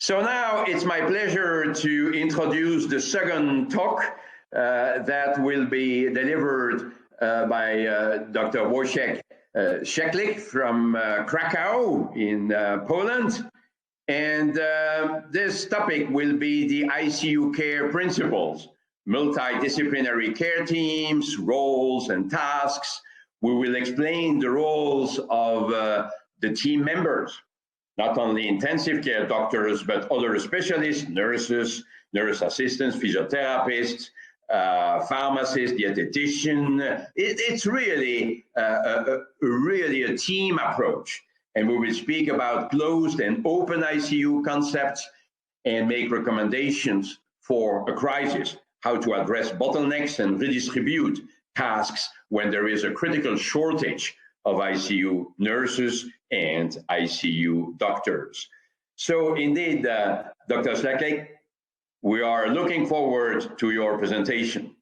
So now it's my pleasure to introduce the second talk that will be delivered by Dr. Wojciech Szeklik from Krakow in Poland. And this topic will be the ICU care principles, multidisciplinary care teams, roles and tasks. We will explain the roles of the team members, not only intensive care doctors, but other specialists, nurses, nurse assistants, physiotherapists, pharmacists, dietitian. It's really a team approach. And we will speak about closed and open ICU concepts and make recommendations for a crisis, how to address bottlenecks and redistribute tasks when there is a critical shortage of ICU nurses and ICU doctors. So indeed, Dr. Szeklik, we are looking forward to your presentation.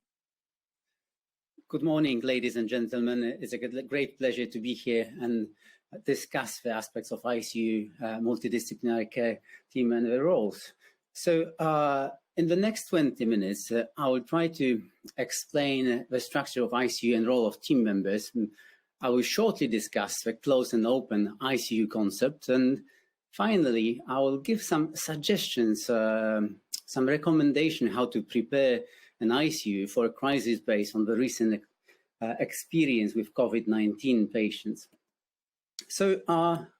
Good morning, ladies and gentlemen. It's a great pleasure to be here and discuss the aspects of ICU, multidisciplinary care team and their roles. So in the next 20 minutes, I will try to explain the structure of ICU and role of team members. I will shortly discuss the closed and open ICU concept. And finally, I will give some suggestions, some recommendation how to prepare an ICU for a crisis based on the recent experience with COVID-19 patients. So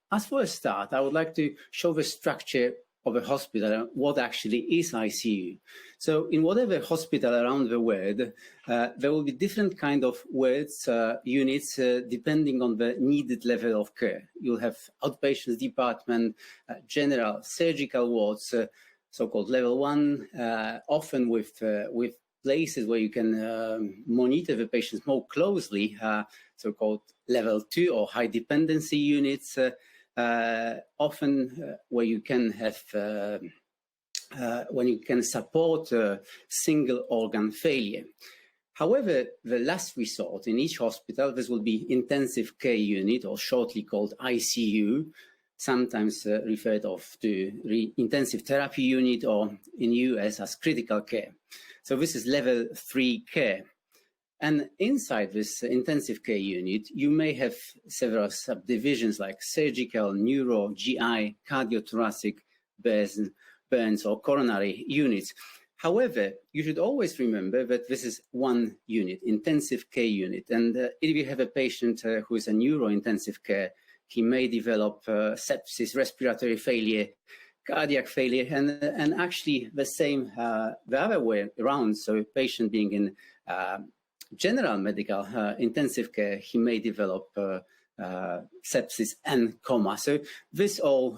as for a start, I would like to show the structure of a hospital and what actually is ICU. So in whatever hospital around the world, there will be different kind of wards, units, depending on the needed level of care. You'll have outpatients department, general surgical wards, so-called level 1, often with places where you can monitor the patients more closely, so-called level 2 or high dependency units, often where you can have when you can support single organ failure. However, the last resort in each hospital, this will be intensive care unit, or shortly called ICU, sometimes referred to intensive therapy unit, or in US as critical care. So this is level 3 care. And inside this intensive care unit, you may have several subdivisions like surgical, neuro, GI, cardiothoracic, burns, or coronary units. However, you should always remember that this is one unit, intensive care unit. And if you have a patient who is a neuro-intensive care, he may develop sepsis, respiratory failure, cardiac failure, and actually the same the other way around. So a patient being in general medical intensive care, he may develop sepsis and coma. So this all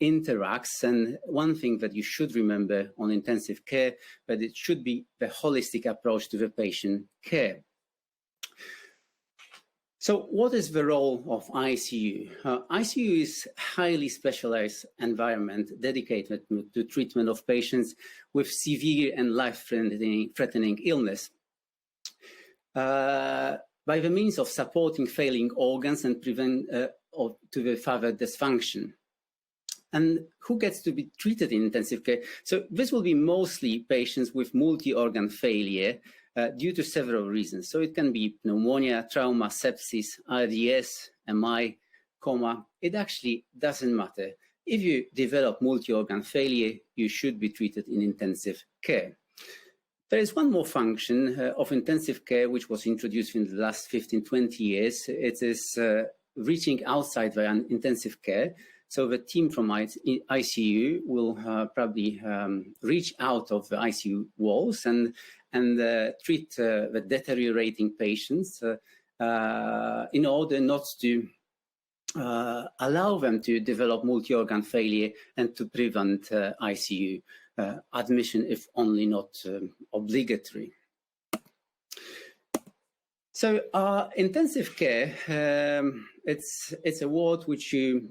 interacts, and one thing that you should remember on intensive care, that it should be the holistic approach to the patient care. So what is the role of ICU? ICU is a highly specialized environment dedicated to treatment of patients with severe and life-threatening illness. By the means of supporting failing organs and prevent to the further dysfunction. And who gets to be treated in intensive care? So this will be mostly patients with multi-organ failure due to several reasons. So it can be pneumonia, trauma, sepsis, RDS, MI, coma. It actually doesn't matter. If you develop multi-organ failure, you should be treated in intensive care. There is one more function of intensive care which was introduced in the last 15-20 years. It is reaching outside the intensive care. So the team from ICU will probably reach out of the ICU walls and treat the deteriorating patients in order not to allow them to develop multi-organ failure and to prevent ICU admission, if only not obligatory. So intensive care, it's a word which you,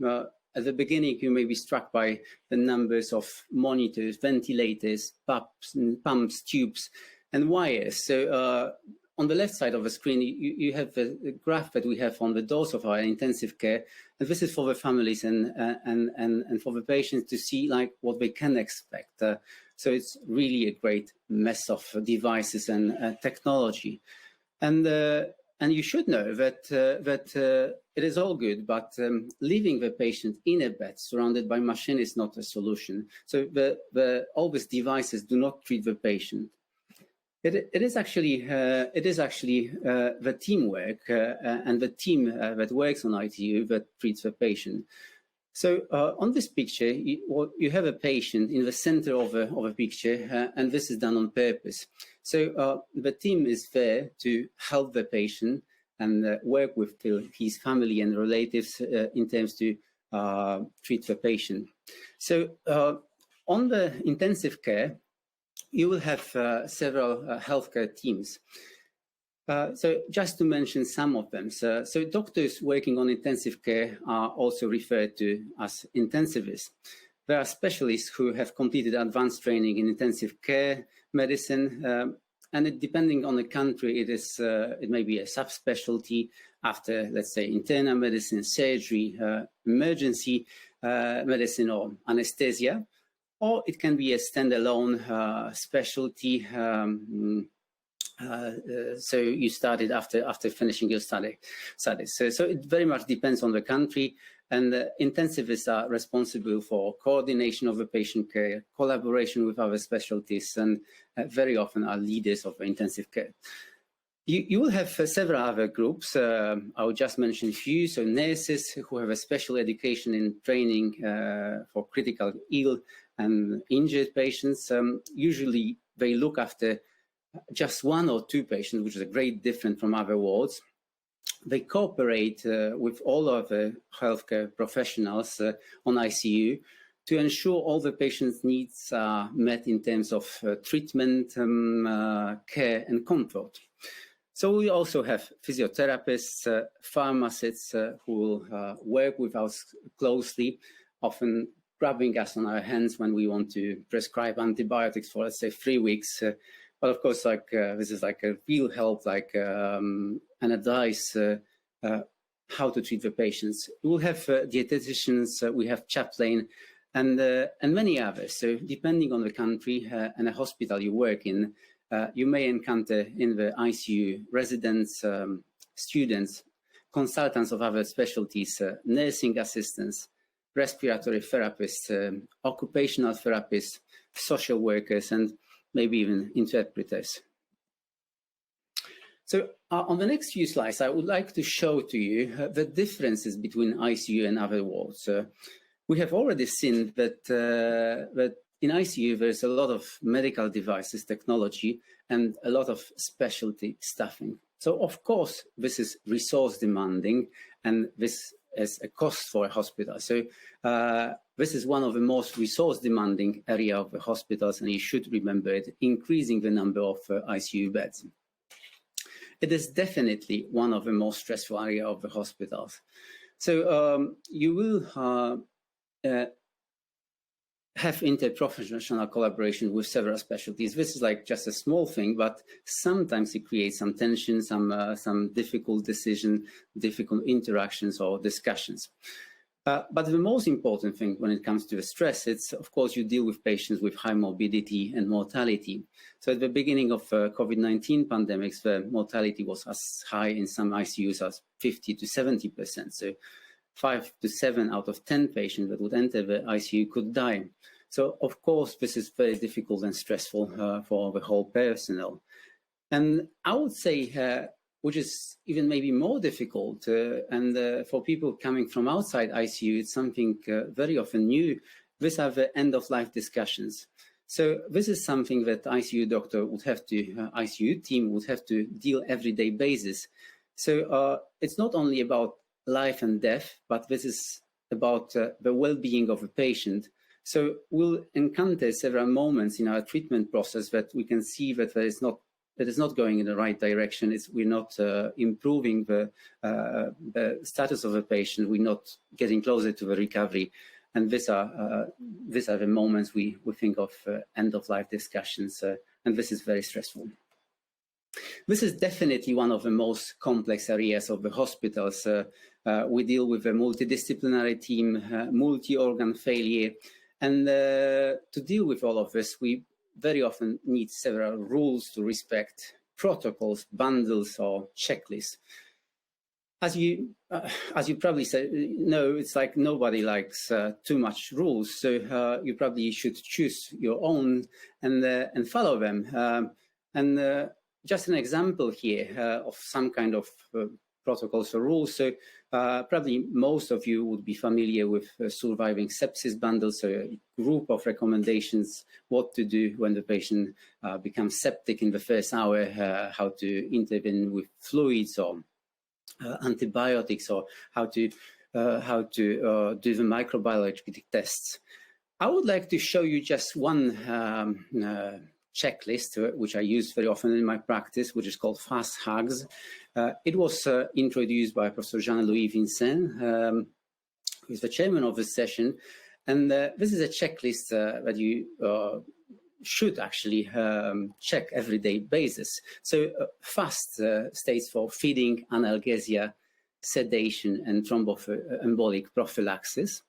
at the beginning, you may be struck by the numbers of monitors, ventilators, pumps, tubes, and wires. So on the left side of the screen, you have the graph that we have on the doors of our intensive care, and this is for the families and for the patients to see like what they can expect. So it's really a great mess of devices and technology, and you should know that it is all good, but leaving the patient in a bed surrounded by machine is not a solution. So all these devices do not treat the patient. It is actually the teamwork and the team that works on ITU that treats the patient. So on this picture, you have a patient in the center of a picture, and this is done on purpose. So the team is there to help the patient and work with his family and relatives in terms to treat the patient. So on the intensive care, you will have several healthcare teams. So just to mention some of them. So doctors working on intensive care are also referred to as intensivists. There are specialists who have completed advanced training in intensive care medicine, and depending on the country, it may be a subspecialty after, let's say, internal medicine, surgery, emergency medicine, or anesthesia, or it can be a standalone specialty. So you started after finishing your studies. So it very much depends on the country, and intensivists are responsible for coordination of the patient care, collaboration with other specialties, and very often are leaders of intensive care. You will have several other groups. I will just mention a few. So nurses who have a special education in training for critical ill and injured patients. Usually they look after just one or two patients, which is a great difference from other wards. They cooperate with all of the healthcare professionals on ICU to ensure all the patients' needs are met in terms of treatment, care, and comfort. So we also have physiotherapists, pharmacists who will work with us closely, often grabbing us on our hands when we want to prescribe antibiotics for, let's say, 3 weeks. But of course, like this is like a real help, like an advice how to treat the patients. We will have dietitians, we have chaplain, and many others. So depending on the country and a hospital you work in, you may encounter in the ICU residents, students, consultants of other specialties, nursing assistants, respiratory therapists, occupational therapists, social workers, and maybe even interpreters. So on the next few slides, I would like to show to you the differences between ICU and other wards. We have already seen that in ICU, there's a lot of medical devices, technology, and a lot of specialty staffing. So of course, this is resource demanding, and this is a cost for a hospital. So this is one of the most resource demanding area of the hospitals, and you should remember it, increasing the number of ICU beds. It is definitely one of the most stressful area of the hospitals. So you will have interprofessional collaboration with several specialties. This is like just a small thing, but sometimes it creates some tension, some difficult decision, difficult interactions or discussions. But the most important thing when it comes to the stress, it's of course you deal with patients with high morbidity and mortality. So at the beginning of COVID-19 pandemics, the mortality was as high in some ICUs as 50 to 70%. So 5 to 7 out of 10 patients that would enter the ICU could die. So of course, this is very difficult and stressful for the whole personnel. And I would say, which is even maybe more difficult, and for people coming from outside ICU, it's something very often new. These are the end-of-life discussions. So this is something that ICU doctor would have to, ICU team would have to deal everyday basis. So it's not only about life and death, but this is about the well-being of a patient. So we'll encounter several moments in our treatment process that we can see that that is not going in the right direction. We're not improving the status of a patient. We're not getting closer to the recovery. And these are the moments we think of end-of-life discussions, and this is very stressful. This is definitely one of the most complex areas of the hospitals. We deal with a multidisciplinary team, multi-organ failure, and to deal with all of this, we very often need several rules to respect, protocols, bundles, or checklists. As you probably know, it's like nobody likes too much rules, so you probably should choose your own and follow them. Just an example here of some kind of protocols or rules. So probably most of you would be familiar with surviving sepsis bundles, so a group of recommendations what to do when the patient becomes septic in the first hour, how to intervene with fluids or antibiotics, or how to do the microbiological tests. I would like to show you just one checklist, which I use very often in my practice, which is called FAST HUGS. It was introduced by Professor Jean-Louis Vincent, who is the chairman of this session. And this is a checklist that you should actually check everyday basis. So FAST stands for feeding, analgesia, sedation, and thromboembolic prophylaxis.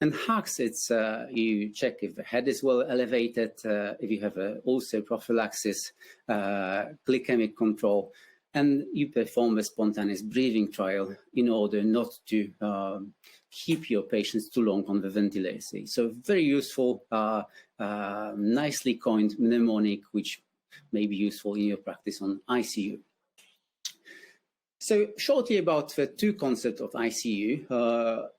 And HUGS, it's you check if the head is well elevated, if you have also prophylaxis, glycemic control, and you perform a spontaneous breathing trial in order not to keep your patients too long on the ventilator. So very useful, nicely coined mnemonic, which may be useful in your practice on ICU. So shortly about the two concepts of ICU.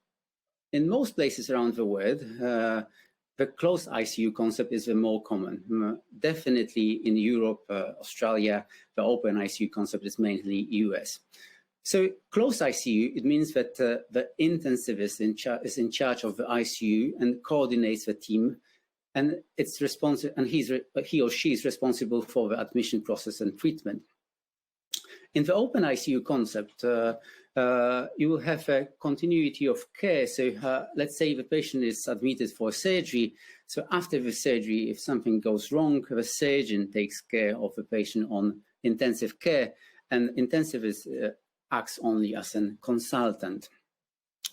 In most places around the world, the closed ICU concept is the more common. Definitely in Europe, Australia, the open ICU concept is mainly US. So closed ICU, it means that the intensivist is in charge of the ICU and coordinates the team, and it's responsible, and he or she is responsible for the admission process and treatment. In the open ICU concept, you will have a continuity of care. So let's say the patient is admitted for surgery. So after the surgery, if something goes wrong, the surgeon takes care of the patient on intensive care, and intensivist acts only as a consultant.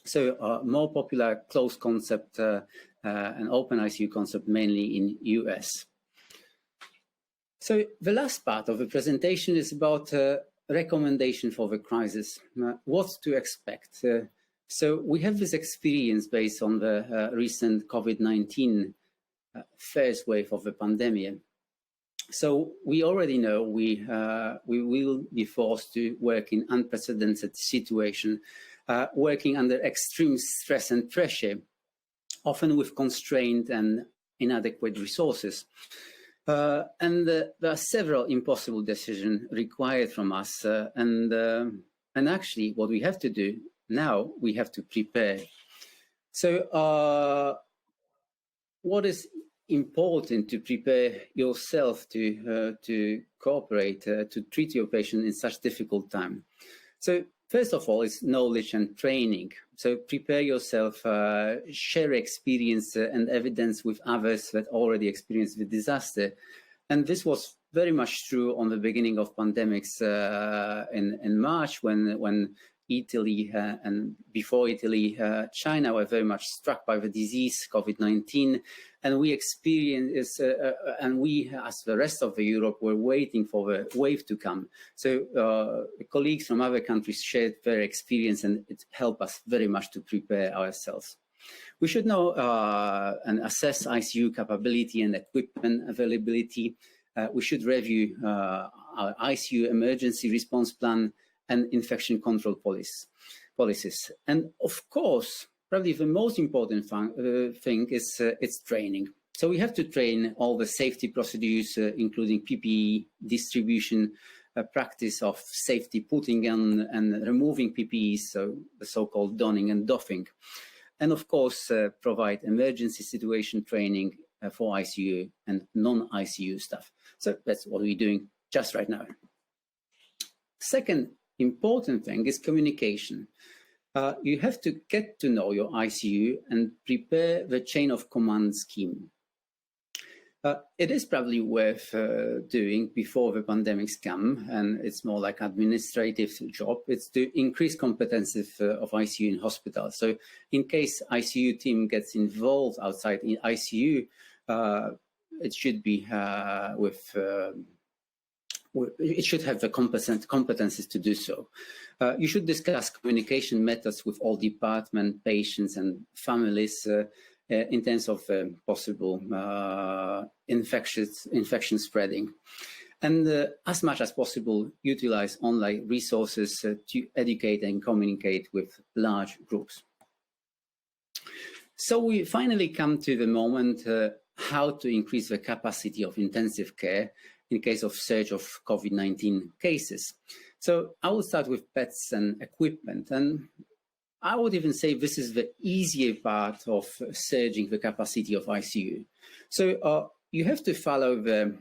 So more popular closed concept and open ICU concept mainly in US. So the last part of the presentation is about recommendation for the crisis, what to expect. So we have this experience based on the recent COVID-19 first wave of the pandemic. So we already know we will be forced to work in unprecedented situation, working under extreme stress and pressure, often with constrained and inadequate resources. And there are several impossible decisions required from us. And actually, what we have to do now, we have to prepare. So what is important to prepare yourself to cooperate, to treat your patient in such difficult time? So first of all, it's knowledge and training. So prepare yourself, share experience and evidence with others that already experienced the disaster. And this was very much true on the beginning of pandemics in March when Italy and before Italy, China were very much struck by the disease, COVID-19. And we experienced, and we, as the rest of Europe, were waiting for the wave to come. So colleagues from other countries shared their experience, and it helped us very much to prepare ourselves. We should know and assess ICU capability and equipment availability. We should review our ICU emergency response plan and infection control policies. And of course, probably the most important thing is it's training. So we have to train all the safety procedures, including PPE distribution, practice of safety putting on and removing PPEs, so the so-called donning and doffing. And of course, provide emergency situation training for ICU and non-ICU staff. So that's what we're doing just right now. Second important thing is communication. You have to get to know your ICU and prepare the chain of command scheme. It is probably worth doing before the pandemics come, and it's more like administrative job. It's to increase competencies of ICU in hospitals. So in case ICU team gets involved outside in ICU, it should be it should have the competencies to do so. You should discuss communication methods with all department, patients, and families in terms of possible infection spreading. And as much as possible, utilize online resources to educate and communicate with large groups. So we finally come to the moment how to increase the capacity of intensive care in case of surge of COVID-19 cases. So I will start with beds and equipment. And I would even say this is the easier part of surging the capacity of ICU. So you have to follow the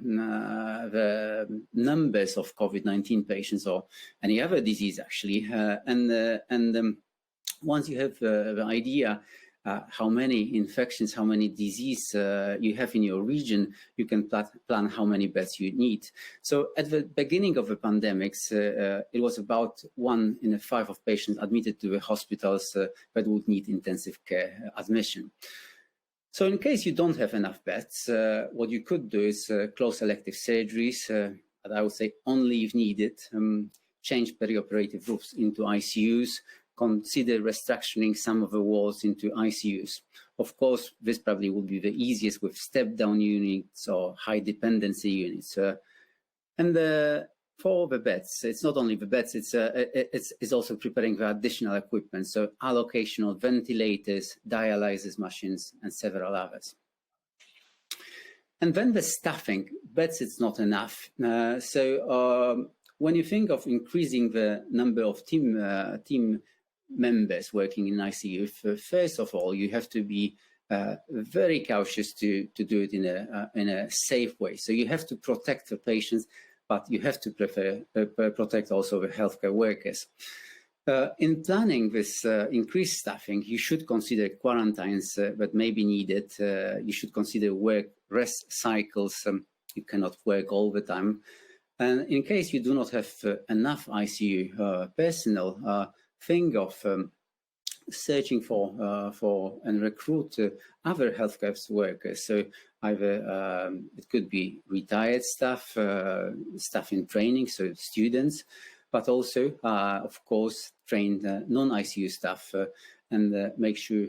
numbers of COVID-19 patients or any other disease, actually. Once you have the idea how many infections, how many disease you have in your region, you can plan how many beds you need. So at the beginning of the pandemics, it was about 1 in 5 of patients admitted to the hospitals that would need intensive care admission. So in case you don't have enough beds, what you could do is close elective surgeries, but I would say only if needed, change perioperative rooms into ICUs, consider restructuring some of the wards into ICUs. Of course, this probably would be the easiest with step-down units or high-dependency units. And for the beds, it's not only the beds, it's also preparing the additional equipment, so allocation of ventilators, dialysis machines, and several others. And then the staffing, beds, it's not enough. When you think of increasing the number of team members working in ICU, first of all, you have to be very cautious to do it in a safe way. So you have to protect the patients, but you have to protect also the healthcare workers. In planning this increased staffing, you should consider quarantines that may be needed. You should consider rest cycles. You cannot work all the time. And in case you do not have enough ICU personnel, think of searching for and recruit other healthcare workers. So either it could be retired staff, staff in training, so students, but also, of course, trained non-ICU staff, and make sure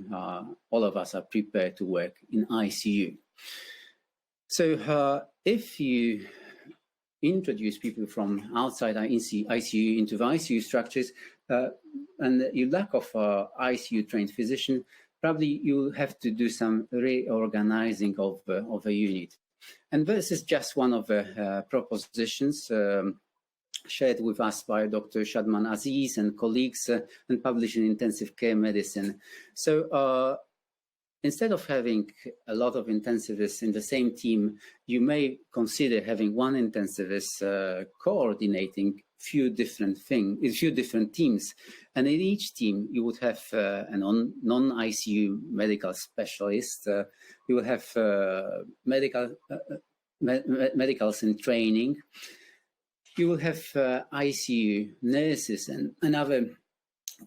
all of us are prepared to work in ICU. So if you introduce people from outside ICU into the ICU structures, and you lack of ICU trained physician, probably you'll have to do some reorganizing of a unit. And this is just one of the propositions shared with us by Dr. Shadman Aziz and colleagues and published in Intensive Care Medicine. So instead of having a lot of intensivists in the same team, you may consider having one intensivist coordinating few different teams, and in each team you would have a non-ICU medical specialist. You will have medicals in training. You will have ICU nurses and other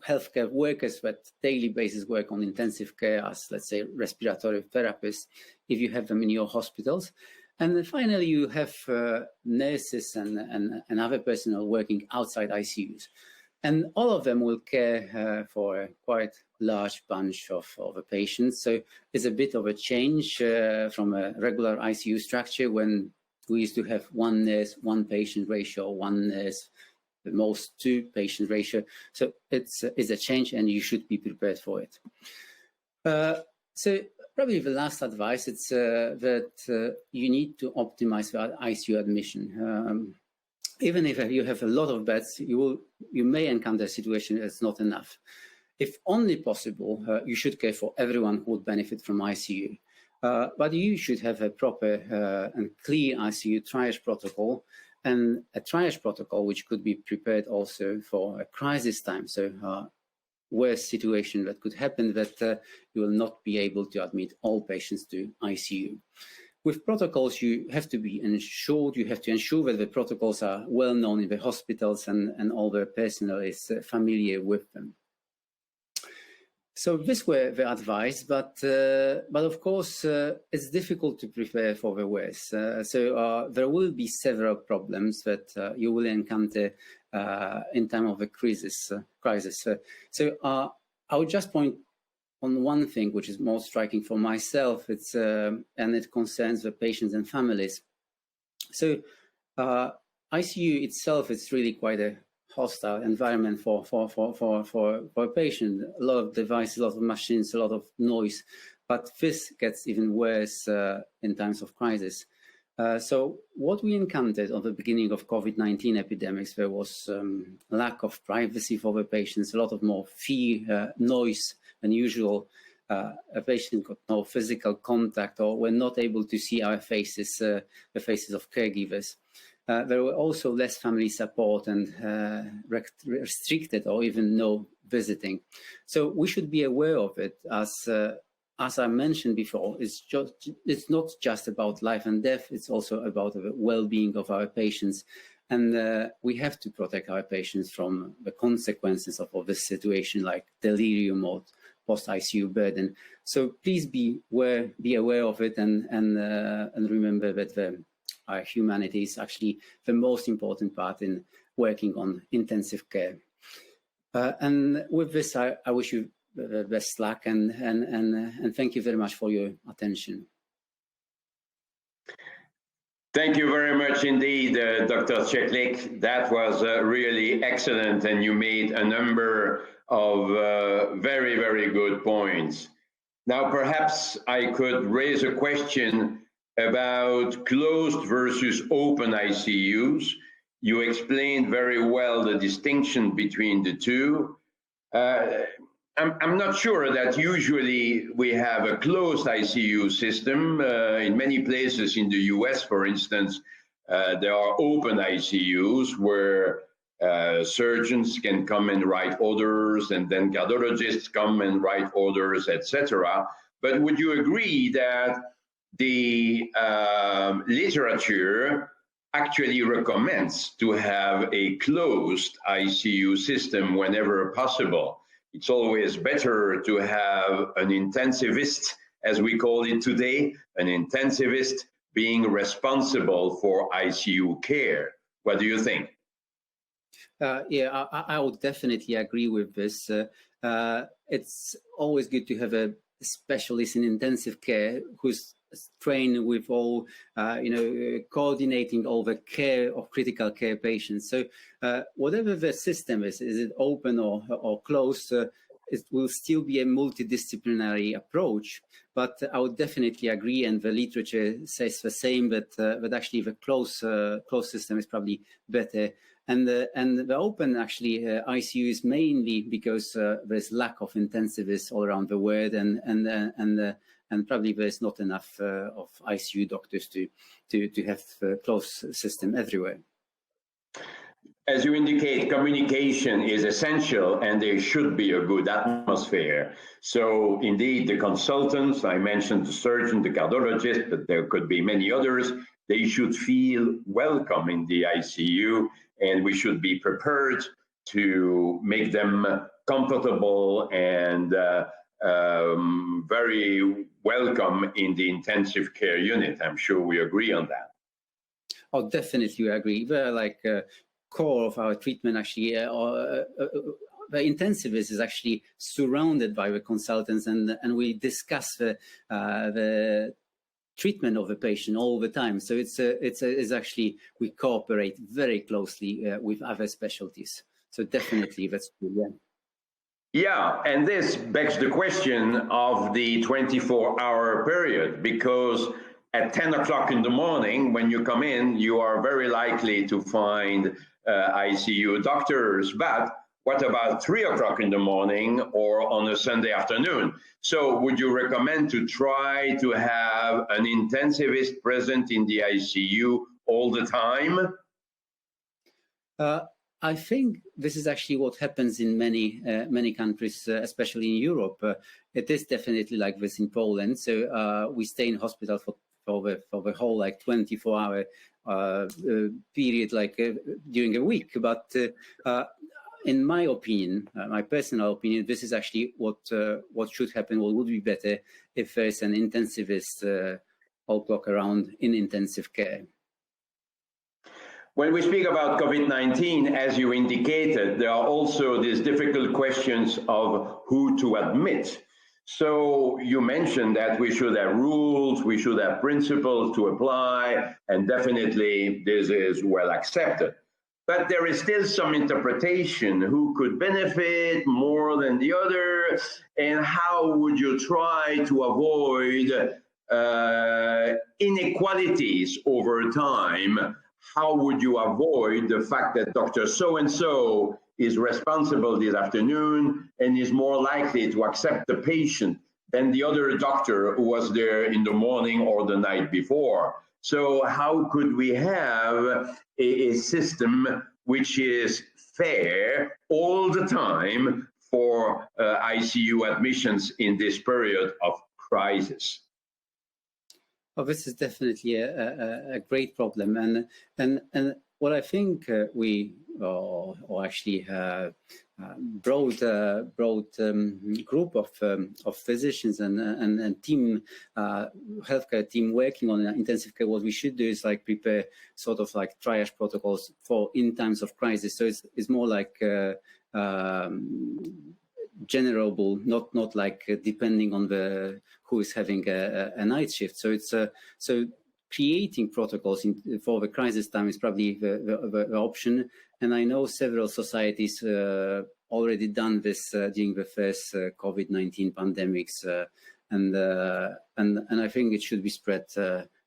healthcare workers that daily basis work on intensive care as, let's say, respiratory therapists, if you have them in your hospitals. And then finally, you have nurses and other personnel working outside ICUs. And all of them will care for a quite large bunch of the patients. So it's a bit of a change from a regular ICU structure when we used to have one nurse, one patient ratio, one nurse, the most 2 patient ratio. So it's a change, and you should be prepared for it. So probably the last advice is that you need to optimize the ICU admission. Even if you have a lot of beds, you may encounter a situation that's not enough. If only possible, you should care for everyone who would benefit from ICU. But you should have a proper and clear ICU triage protocol, and a triage protocol which could be prepared also for a crisis time. So worst situation that could happen, that you will not be able to admit all patients to ICU. with protocols, you have to be ensured, you have to ensure that the protocols are well known in the hospitals and all the personnel is familiar with them. So this were the advice, but of course it's difficult to prepare for the worst. So there will be several problems that you will encounter in time of a crisis. So I would just point on one thing, which is more striking for myself. It's and it concerns the patients and families. So ICU itself is really quite a hostile environment for a patient. A lot of devices, a lot of machines, a lot of noise. But this gets even worse in times of crisis. So what we encountered at the beginning of COVID-19 epidemics, there was lack of privacy for the patients, a lot of more fear, noise than usual. A patient got no physical contact or were not able to see our faces, the faces of caregivers. There were also less family support and restricted or even no visiting. So we should be aware of it as I mentioned before, it's not just about life and death, it's also about the well-being of our patients. And we have to protect our patients from the consequences of this situation, like delirium or post-ICU burden. So please be aware of it and remember that our humanity is actually the most important part in working on intensive care. And with this, I wish you the best luck and thank you very much for your attention. Thank you very much indeed, Dr. Sheklik. That was really excellent, and you made a number of very, very good points. Now, perhaps I could raise a question about closed versus open ICUs. You explained very well the distinction between the two. I'm not sure that usually we have a closed ICU system. In many places in the US, for instance, there are open ICUs where surgeons can come and write orders, and then cardiologists come and write orders, etc. But would you agree that the literature actually recommends to have a closed ICU system whenever possible? It's always better to have an intensivist, as we call it today, an intensivist being responsible for ICU care. What do you think? Yeah, I would definitely agree with this. It's always good to have a specialist in intensive care who's trained with all, coordinating all the care of critical care patients. So whatever the system is it open or closed, it will still be a multidisciplinary approach. But I would definitely agree, and the literature says the same, that actually the closed system is probably better. And the open actually ICU is mainly because there's lack of intensivists all around the world, and probably there's not enough of ICU doctors to have a closed system everywhere. As you indicate, communication is essential, and there should be a good atmosphere. So indeed, the consultants, I mentioned the surgeon, the cardiologist, but there could be many others, they should feel welcome in the ICU, and we should be prepared to make them comfortable and very welcome in the intensive care unit. I'm sure we agree on that. Oh, definitely agree. We're like core of our treatment actually, the intensivist is actually surrounded by the consultants, and we discuss the treatment of the patient all the time. So it's actually, we cooperate very closely with other specialties. So definitely that's good, yeah. Yeah, and this begs the question of the 24-hour period, because at 10 o'clock in the morning, when you come in, you are very likely to find ICU doctors. But what about 3 o'clock in the morning or on a Sunday afternoon? So would you recommend to try to have an intensivist present in the ICU all the time? I think this is actually what happens in many countries, especially in Europe. It is definitely like this in Poland. So we stay in hospital for the whole like 24-hour period, like during a week. But in my opinion, my personal opinion, this is actually what should happen. What would be better if there's an intensivist all clock around in intensive care. When we speak about COVID-19, as you indicated, there are also these difficult questions of who to admit. So you mentioned that we should have rules, we should have principles to apply, and definitely this is well accepted. But there is still some interpretation who could benefit more than the other, and how would you try to avoid inequalities over time? How would you avoid the fact that Dr. So-and-so is responsible this afternoon and is more likely to accept the patient than the other doctor who was there in the morning or the night before? So how could we have a system which is fair all the time for ICU admissions in this period of crisis? Oh, this is definitely a great problem, and what I think we actually broad group of physicians and team healthcare team working on intensive care. What we should do is like prepare sort of like triage protocols for in times of crisis. So it's more like generable, not like depending on who is having a night shift. So it's so creating protocols for the crisis time is probably the option. And I know several societies already done this during the first COVID-19 pandemics, and I think it should be spread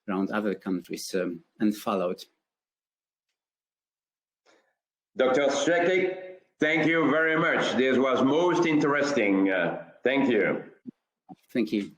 around other countries and followed. Dr. Sheklik, thank you very much. This was most interesting. Thank you. Thank you.